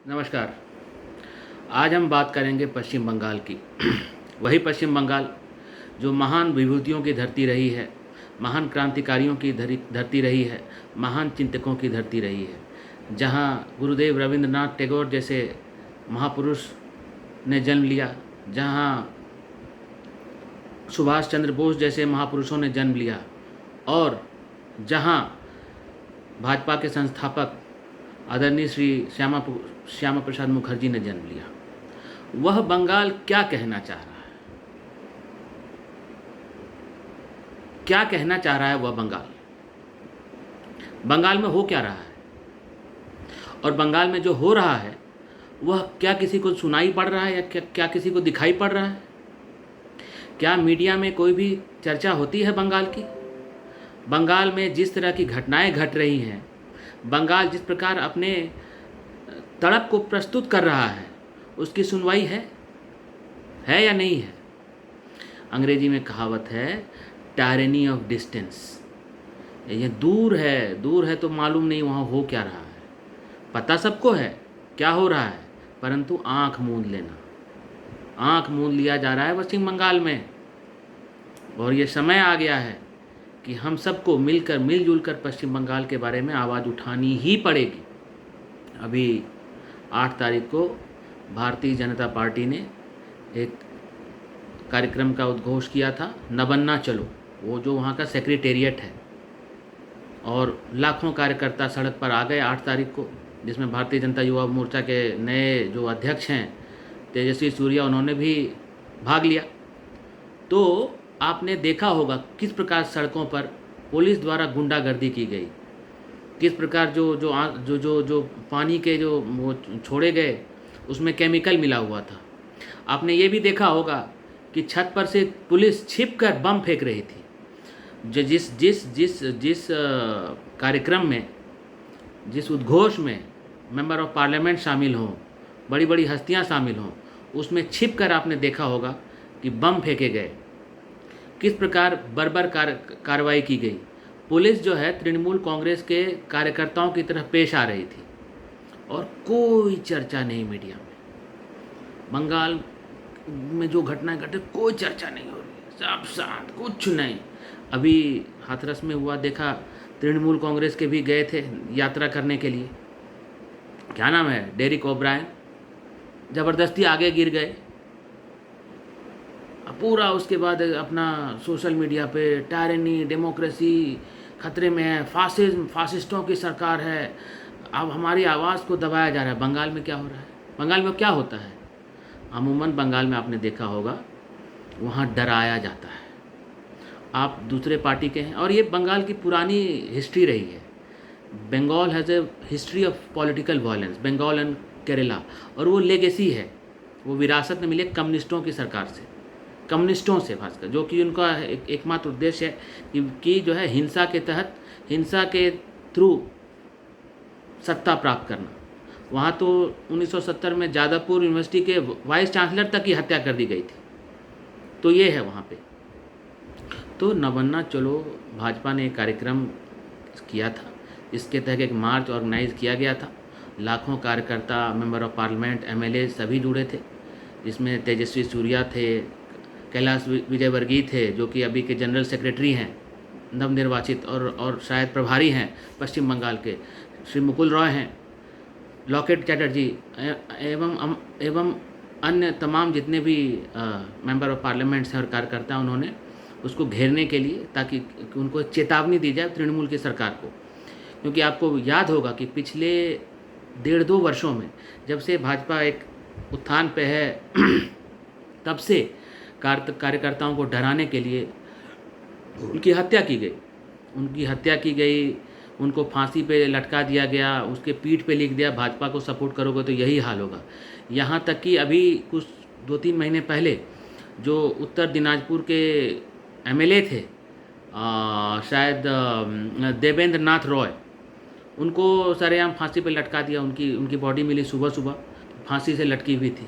नमस्कार। आज हम बात करेंगे पश्चिम बंगाल की। वही पश्चिम बंगाल जो महान विभूतियों की धरती रही है, महान क्रांतिकारियों की धरती रही है, महान चिंतकों की धरती रही है, जहाँ गुरुदेव रविंद्रनाथ टैगोर जैसे महापुरुष ने जन्म लिया, जहाँ सुभाष चंद्र बोस जैसे महापुरुषों ने जन्म लिया और जहाँ भाजपा के संस्थापक आदरणीय श्री श्यामा प्रसाद मुखर्जी ने जन्म लिया। वह बंगाल क्या कहना चाह रहा है? क्या कहना चाह रहा है वह बंगाल? बंगाल में हो क्या रहा है? और बंगाल में जो हो रहा है वह क्या किसी को सुनाई पड़ रहा है या क्या किसी को दिखाई पड़ रहा है? क्या मीडिया में कोई भी चर्चा होती है बंगाल की? बंगाल में जिस तरह की घटनाएं घट रही हैं, बंगाल जिस प्रकार अपने तड़प को प्रस्तुत कर रहा है, उसकी सुनवाई है या नहीं है? अंग्रेजी में कहावत है टायरनी ऑफ डिस्टेंस। ये दूर है तो मालूम नहीं वहाँ हो क्या रहा है। पता सबको है क्या हो रहा है, परंतु आँख मूंद लेना, आँख मूंद लिया जा रहा है पश्चिम बंगाल में। और ये समय आ गया है कि हम सबको मिलजुल कर पश्चिम बंगाल के बारे में आवाज़ उठानी ही पड़ेगी। अभी 8 तारीख को भारतीय जनता पार्टी ने एक कार्यक्रम का उद्घोष किया था, नबन्ना चलो, वो जो वहाँ का सेक्रेटेरिएट है, और लाखों कार्यकर्ता सड़क पर आ गए 8 तारीख को, जिसमें भारतीय जनता युवा मोर्चा के नए जो अध्यक्ष हैं तेजस्वी सूर्या, उन्होंने भी भाग लिया। तो आपने देखा होगा किस प्रकार सड़कों पर पुलिस द्वारा गुंडागर्दी की गई, किस प्रकार जो पानी के जो वो छोड़े गए उसमें केमिकल मिला हुआ था। आपने ये भी देखा होगा कि छत पर से पुलिस छिपकर बम फेंक रही थी। जिस कार्यक्रम में, जिस उद्घोष में मेंबर ऑफ पार्लियामेंट शामिल हों, बड़ी बड़ी हस्तियां शामिल हों, उसमें छिपकर आपने देखा होगा कि बम फेंके गए, किस प्रकार बर्बर कार्रवाई की गई। पुलिस जो है तृणमूल कांग्रेस के कार्यकर्ताओं की तरह पेश आ रही थी और कोई चर्चा नहीं मीडिया में। बंगाल में जो घटनाएं घटे कोई चर्चा नहीं हो रही, सब शांत, कुछ नहीं। अभी हाथरस में हुआ, देखा, तृणमूल कांग्रेस के भी गए थे यात्रा करने के लिए, क्या नाम है, डेरिक ओब्रायन, ज़बरदस्ती आगे गिर गए। पूरा उसके बाद अपना सोशल मीडिया पे टायरनी, डेमोक्रेसी खतरे में है, फासिस्टों की सरकार है, अब हमारी आवाज़ को दबाया जा रहा है। बंगाल में क्या हो रहा है? बंगाल में क्या होता है? अमूमन बंगाल में आपने देखा होगा वहाँ डराया जाता है, आप दूसरे पार्टी के हैं। और ये बंगाल की पुरानी हिस्ट्री रही है। Bengal has a history of political violence, Bengal and Kerala, और वो लेगेसी है, वो विरासत में मिले कम्युनिस्टों की सरकार से, कम्युनिस्टों से खासकर, जो कि उनका एकमात्र उद्देश्य है कि जो है हिंसा के तहत, हिंसा के थ्रू सत्ता प्राप्त करना। वहाँ तो 1970 में जादवपुर यूनिवर्सिटी के वाइस चांसलर तक की हत्या कर दी गई थी। तो ये है वहाँ पे। तो नबन्ना चलो भाजपा ने एक कार्यक्रम किया था, इसके तहत एक मार्च ऑर्गेनाइज किया गया था। लाखों कार्यकर्ता, मेंबर ऑफ पार्लियामेंट, एमएलए सभी जुड़े थे, जिसमें तेजस्वी सूर्या थे, कैलाश विजयवर्गीय थे, जो कि अभी के जनरल सेक्रेटरी हैं नवनिर्वाचित और शायद प्रभारी हैं पश्चिम बंगाल के, श्री मुकुल रॉय हैं, लॉकेट चैटर्जी एवं अन्य तमाम जितने भी मेंबर ऑफ पार्लियामेंट्स हैं और कार्यकर्ता, उन्होंने उसको घेरने के लिए, ताकि उनको चेतावनी दी जाए तृणमूल की सरकार को। क्योंकि आपको याद होगा कि पिछले 1.5-2 वर्षों में, जब से भाजपा एक उत्थान पे है, तब से कार्यकर्ताओं को डराने के लिए उनकी हत्या की गई, उनको फांसी पे लटका दिया गया, उसके पीठ पे लिख दिया भाजपा को सपोर्ट करोगे तो यही हाल होगा। यहाँ तक कि अभी कुछ 2-3 महीने पहले जो उत्तर दिनाजपुर के एमएलए थे, शायद देवेंद्र नाथ रॉय, उनको सरेआम फांसी पे लटका दिया। उनकी बॉडी मिली सुबह सुबह, फांसी से लटकी हुई थी।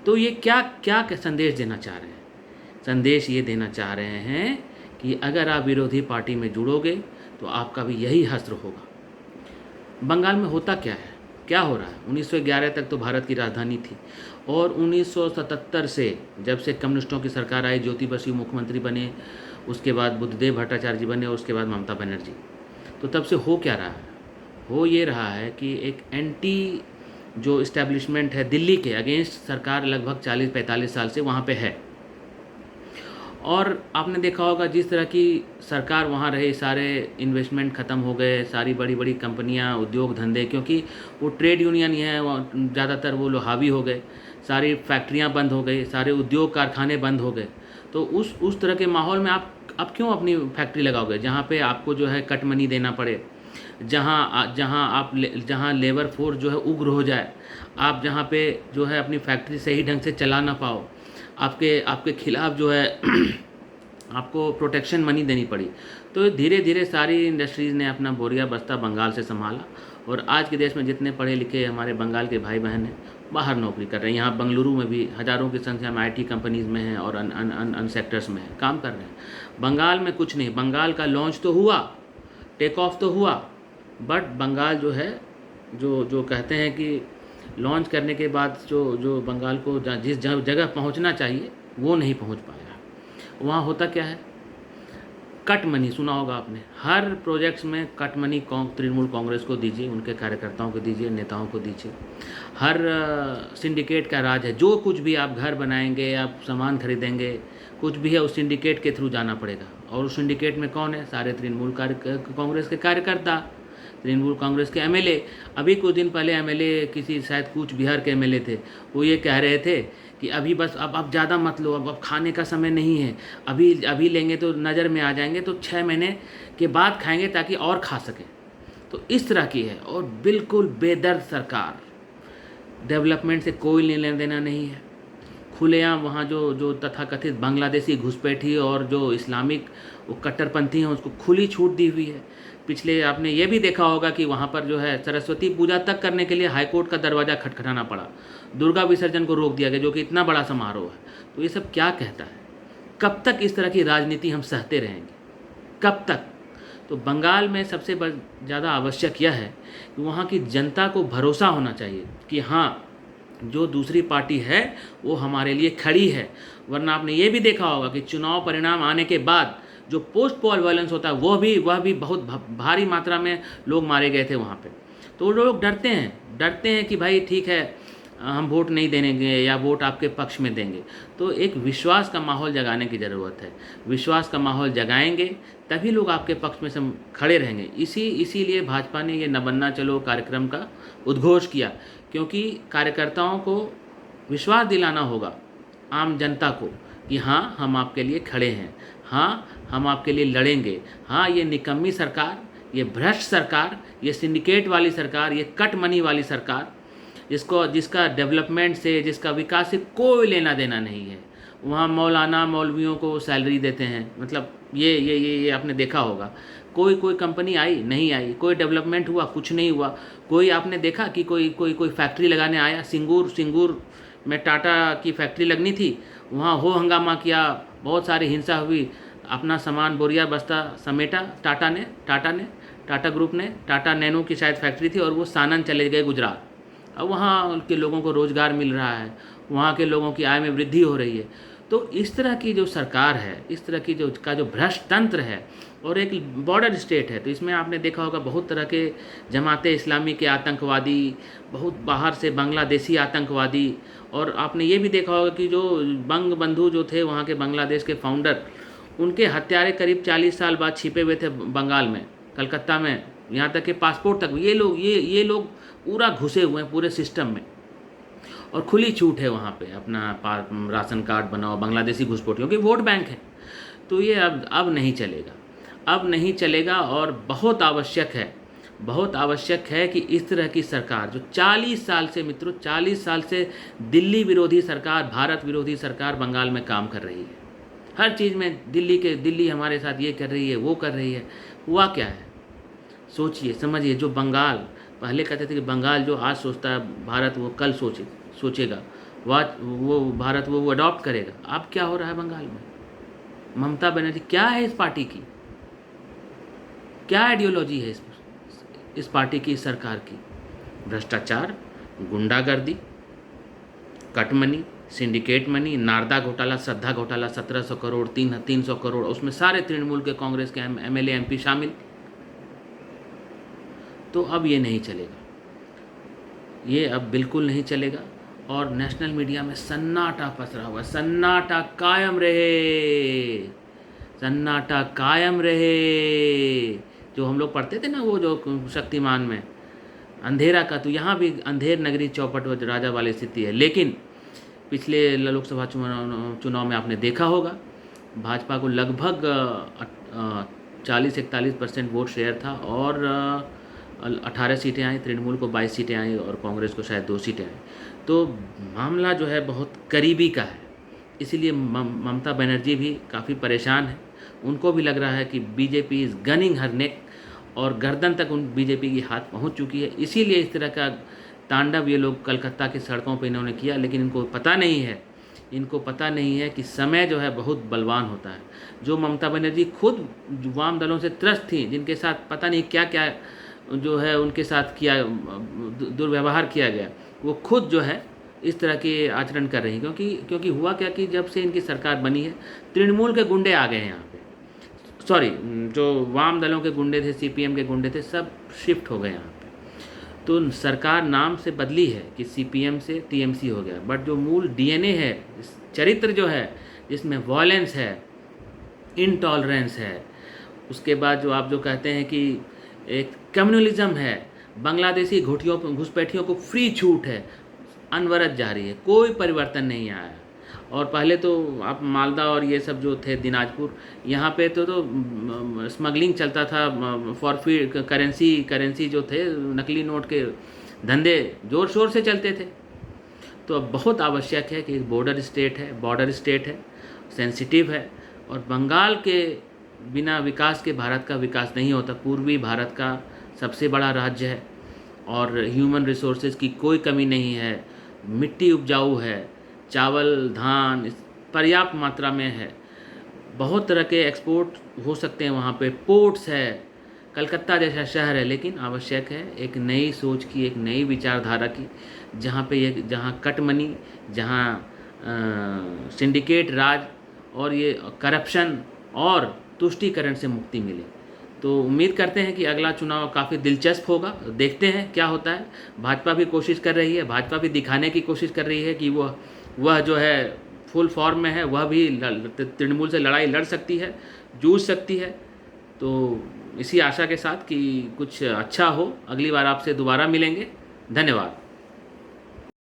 तो ये क्या संदेश देना चाह रहे हैं? संदेश ये देना चाह रहे हैं कि अगर आप विरोधी पार्टी में जुड़ोगे तो आपका भी यही हश्र होगा। बंगाल में होता क्या है, क्या हो रहा है? 1911 तक तो भारत की राजधानी थी, और 1977 से जब से कम्युनिस्टों की सरकार आई, ज्योति बसु मुख्यमंत्री बने, उसके बाद बुद्धदेव भट्टाचार्य जी बने, और उसके बाद ममता बनर्जी, तो तब से हो क्या रहा है? हो ये रहा है कि एक एंटी जो इस्टेब्लिशमेंट है दिल्ली के अगेंस्ट सरकार लगभग 40-45 साल से वहाँ पे है। और आपने देखा होगा जिस तरह की सरकार वहाँ रहे, सारे इन्वेस्टमेंट ख़त्म हो गए, सारी बड़ी बड़ी कंपनियाँ, उद्योग धंधे, क्योंकि वो ट्रेड यूनियन ही है, ज़्यादातर वो लोग हावी हो गए, सारी फैक्ट्रियाँ बंद हो गई, सारे उद्योग कारखाने बंद हो गए। तो उस तरह के माहौल में आप क्यों अपनी फैक्ट्री लगाओगे जहाँ पे आपको जो है कट मनी देना पड़े, जहाँ लेबर फोर्स जो है उग्र हो जाए, आप जहाँ पे जो है अपनी फैक्ट्री सही ढंग से चला ना पाओ, आपके खिलाफ जो है आपको प्रोटेक्शन मनी देनी पड़ी। तो धीरे धीरे सारी इंडस्ट्रीज़ ने अपना बोरिया बस्ता बंगाल से संभाला, और आज के देश में जितने पढ़े लिखे हमारे बंगाल के भाई बहन हैं बाहर नौकरी कर रहे हैं। यहाँ बेंगलुरु में भी हज़ारों की संख्या में आईटी कंपनीज़ में हैं और अन सेक्टर्स में हैं, काम कर रहे हैं। बंगाल में कुछ नहीं, बंगाल का लॉन्च तो हुआ, टेक ऑफ तो हुआ, बट बंगाल जो है जो कहते हैं कि लॉन्च करने के बाद जो बंगाल को जिस जगह पहुंचना चाहिए वो नहीं पहुंच पाया। वहाँ होता क्या है? कट मनी सुना होगा आपने, हर प्रोजेक्ट्स में कट मनी तृणमूल कांग्रेस को दीजिए, उनके कार्यकर्ताओं को दीजिए, नेताओं को दीजिए। हर सिंडिकेट का राज है, जो कुछ भी आप घर बनाएंगे, आप सामान खरीदेंगे, कुछ भी है उस सिंडिकेट के थ्रू जाना पड़ेगा। और उस सिंडिकेट में कौन है? सारे तृणमूल कांग्रेस के कार्यकर्ता, तृणमूल कांग्रेस के एमएलए। अभी कुछ दिन पहले एमएलए किसी शायद कूच बिहार के एमएलए थे, वो ये कह रहे थे कि अभी बस अब ज़्यादा मत लो, अब खाने का समय नहीं है, अभी लेंगे तो नज़र में आ जाएंगे, तो 6 महीने के बाद खाएंगे ताकि और खा सकें। तो इस तरह की है, और बिल्कुल बेदर्द सरकार, डेवलपमेंट से कोई लेना देना नहीं है। खुलेआम वहाँ जो तथाकथित बांग्लादेशी घुसपैठी और जो इस्लामिक वो कट्टरपंथी हैं उसको खुली छूट दी हुई है। पिछले आपने ये भी देखा होगा कि वहाँ पर जो है सरस्वती पूजा तक करने के लिए हाईकोर्ट का दरवाज़ा खटखटाना पड़ा, दुर्गा विसर्जन को रोक दिया गया, जो कि इतना बड़ा समारोह है। तो ये सब क्या कहता है? कब तक इस तरह की राजनीति हम सहते रहेंगे? कब तक? तो बंगाल में सबसे ज़्यादा आवश्यक यह है कि वहाँ की जनता को भरोसा होना चाहिए कि हाँ, जो दूसरी पार्टी है वो हमारे लिए खड़ी है। वरना आपने ये भी देखा होगा कि चुनाव परिणाम आने के बाद जो पोस्ट पोल वायलेंस होता है वह भी बहुत भारी मात्रा में लोग मारे गए थे वहाँ पे। तो वो लोग डरते हैं कि भाई ठीक है, हम वोट नहीं देंगे या वोट आपके पक्ष में देंगे। तो एक विश्वास का माहौल जगाने की ज़रूरत है। विश्वास का माहौल जगाएंगे तभी लोग आपके पक्ष में से खड़े रहेंगे। इसीलिए भाजपा ने ये न बनना चलो कार्यक्रम का उद्घोष किया, क्योंकि कार्यकर्ताओं को विश्वास दिलाना होगा आम जनता को कि हाँ, हम आपके लिए खड़े हैं, हाँ, हम आपके लिए लड़ेंगे। हाँ, ये निकम्मी सरकार, ये भ्रष्ट सरकार, ये सिंडिकेट वाली सरकार, ये कट मनी वाली सरकार, जिसका डेवलपमेंट से, जिसका विकास से कोई लेना देना नहीं है। वहाँ मौलाना मौलवियों को सैलरी देते हैं, मतलब ये आपने देखा होगा। कोई कंपनी आई नहीं आई, कोई डेवलपमेंट हुआ कुछ नहीं हुआ। कोई आपने देखा कि कोई फैक्ट्री लगाने आया? सिंगूर में टाटा की फैक्ट्री लगनी थी, वहाँ हो हंगामा किया, बहुत सारी हिंसा हुई, अपना सामान बोरिया बस्ता समेटा टाटा ग्रुप ने। टाटा नैनो की शायद फैक्ट्री थी, और वो सानन चले गए गुजरात। अब वहाँ के लोगों को रोज़गार मिल रहा है, वहाँ के लोगों की आय में वृद्धि हो रही है। तो इस तरह की जो सरकार है, इस तरह की जो भ्रष्ट तंत्र है, और एक बॉर्डर स्टेट है, तो इसमें आपने देखा होगा बहुत तरह के जमाते इस्लामी के आतंकवादी, बहुत बाहर से बांग्लादेशी आतंकवादी, और आपने ये भी देखा होगा कि जो बंग बंधु जो थे वहाँ के बांग्लादेश के फाउंडर, उनके हत्यारे करीब 40 साल बाद छिपे हुए थे बंगाल में, कलकत्ता में, यहाँ तक कि पासपोर्ट तक ये लोग पूरा घुसे हुए हैं पूरे सिस्टम में, और खुली छूट है वहाँ पे अपना राशन कार्ड बनाओ, बांग्लादेशी घुसपैठियों के वोट बैंक है। तो ये अब नहीं चलेगा, और बहुत आवश्यक है कि इस तरह की सरकार जो 40 साल से मित्रों 40 साल से दिल्ली विरोधी सरकार, भारत विरोधी सरकार बंगाल में काम कर रही है। हर चीज़ में दिल्ली हमारे साथ ये कर रही है, वो कर रही है। हुआ क्या है? सोचिए, समझिए। जो बंगाल पहले कहते थे कि बंगाल जो आज सोचता है भारत वो कल सोचेगा, वो भारत वो अडॉप्ट करेगा। अब क्या हो रहा है बंगाल में? ममता बनर्जी क्या है इस पार्टी की? क्या आइडियोलॉजी है इस पार्टी की, इस सरकार की? भ्रष्टाचार, गुंडागर्दी, कटमनी, सिंडिकेट मनी, नारदा घोटाला, श्रद्धा घोटाला, 1700 करोड़, 300 करोड़, उसमें सारे तृणमूल के कांग्रेस के एमएलए एमपी शामिल। तो अब ये नहीं चलेगा, ये अब बिल्कुल नहीं चलेगा। और नेशनल मीडिया में सन्नाटा पसरा हुआ, सन्नाटा कायम रहे, सन्नाटा कायम रहे। जो हम लोग पढ़ते थे ना, वो जो शक्तिमान में अंधेरा का, तो यहाँ भी अंधेर नगरी चौपट राजा वाली स्थिति है। लेकिन पिछले लोकसभा चुनाव में आपने देखा होगा, भाजपा को लगभग 40-41% वोट शेयर था और 18 सीटें आई, तृणमूल को 22 सीटें आई और कांग्रेस को शायद 2 सीटें आई। तो मामला जो है बहुत करीबी का है। इसीलिए ममता बनर्जी भी काफ़ी परेशान है। उनको भी लग रहा है कि बीजेपी इज़ गनिंग हर नेक और गर्दन तक उन बीजेपी की हाथ पहुंच चुकी है। इसीलिए इस तरह का तांडव ये लोग कलकत्ता की सड़कों पे इन्होंने किया। लेकिन इनको पता नहीं है कि समय जो है बहुत बलवान होता है। जो ममता बनर्जी खुद वाम दलों से त्रस्त थी, जिनके साथ पता नहीं क्या क्या जो है उनके साथ किया, दुर्व्यवहार किया गया, वो खुद जो है इस तरह के आचरण कर रही हैं। क्योंकि हुआ क्या कि जब से इनकी सरकार बनी है, तृणमूल के गुंडे आ गए हैं यहाँ पे। सॉरी, जो वाम दलों के गुंडे थे, सीपीएम के गुंडे थे, सब शिफ्ट हो गए यहाँ पे। तो सरकार नाम से बदली है कि सीपीएम से टीएमसी हो गया, बट जो मूल डीएनए है, चरित्र जो है, जिसमें वॉयलेंस है, इनटॉलरेंस है, उसके बाद जो आप जो कहते हैं कि एक कम्युनलिज्म है, बांग्लादेशी घुसपैठियों को फ्री छूट है, अनवरत जारी है, कोई परिवर्तन नहीं आया। और पहले तो आप मालदा और ये सब जो थे, दिनाजपुर, यहाँ पे तो स्मगलिंग चलता था, फॉरफिट करेंसी जो थे, नकली नोट के धंधे जोर शोर से चलते थे। तो अब बहुत आवश्यक है कि एक बॉर्डर स्टेट है, सेंसिटिव है, और बंगाल के बिना विकास के भारत का विकास नहीं होता। पूर्वी भारत का सबसे बड़ा राज्य है और ह्यूमन रिसोर्सेज की कोई कमी नहीं है, मिट्टी उपजाऊ है, चावल धान पर्याप्त मात्रा में है, बहुत तरह के एक्सपोर्ट हो सकते हैं वहाँ पे, पोर्ट्स है, कलकत्ता जैसा शहर है। लेकिन आवश्यक है एक नई सोच की, एक नई विचारधारा की, जहाँ कटमनी, जहाँ सिंडिकेट राज और ये करप्शन और तुष्टीकरण से मुक्ति मिले। तो उम्मीद करते हैं कि अगला चुनाव काफ़ी दिलचस्प होगा। देखते हैं क्या होता है। भाजपा भी कोशिश कर रही है, भाजपा भी दिखाने की कोशिश कर रही है कि वह जो है फुल फॉर्म में है, वह भी तृणमूल से लड़ाई लड़ सकती है, जूझ सकती है। तो इसी आशा के साथ कि कुछ अच्छा हो, अगली बार आपसे दोबारा मिलेंगे। धन्यवाद।